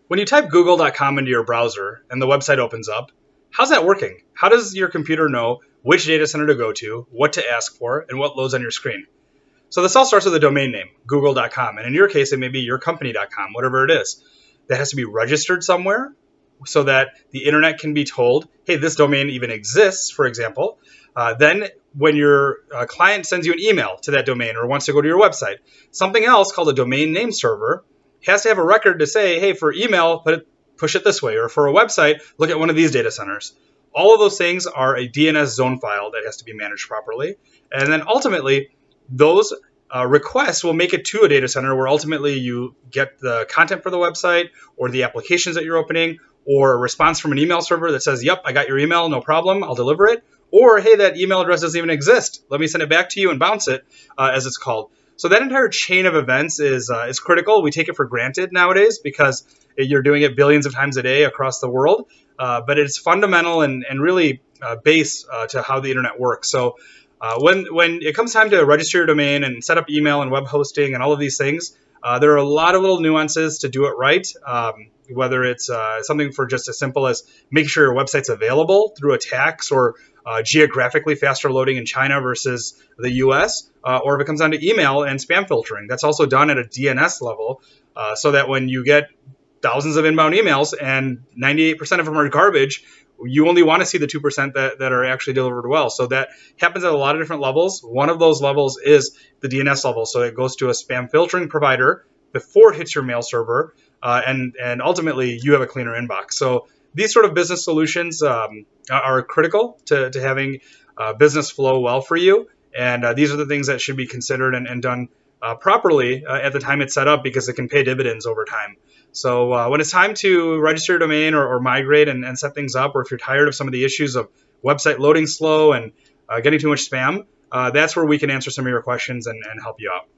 When you type google.com into your browser and the website opens up, how's that working? How does your computer know which data center to go to, what to ask for, and what loads on your screen? So this all starts with a domain name, google.com. And in your case, it may be yourcompany.com, whatever it is. That has to be registered somewhere so that the internet can be told, hey, this domain even exists, for example. Then when your client sends you an email to that domain or wants to go to your website, something else called a domain name server has to have a record to say, hey, for email, push it this way, or for a website, look at one of these data centers. All of those things are a DNS zone file that has to be managed properly. And then ultimately, those requests will make it to a data center where ultimately you get the content for the website or the applications that you're opening, or a response from an email server that says, yep, I got your email, no problem, I'll deliver it. Or, hey, that email address doesn't even exist. Let me send it back to you and bounce it, as it's called. So that entire chain of events is critical. We take it for granted nowadays because you're doing it billions of times a day across the world. But it's fundamental and really base to how the internet works. So when it comes time to register your domain and set up email and web hosting and all of these things, there are a lot of little nuances to do it right. Whether it's something for just as simple as making sure your website's available through a tax or geographically faster loading in China versus the US, or if it comes down to email and spam filtering. That's also done at a DNS level so that when you get thousands of inbound emails and 98% of them are garbage, you only want to see the 2% that are actually delivered well. So that happens at a lot of different levels. One of those levels is the DNS level. So it goes to a spam filtering provider before it hits your mail server, and ultimately you have a cleaner inbox. So these sort of business solutions are critical to having business flow well for you. And these are the things that should be considered and done properly at the time it's set up, because it can pay dividends over time. So when it's time to register your domain or migrate and set things up, or if you're tired of some of the issues of website loading slow and getting too much spam, that's where we can answer some of your questions and help you out.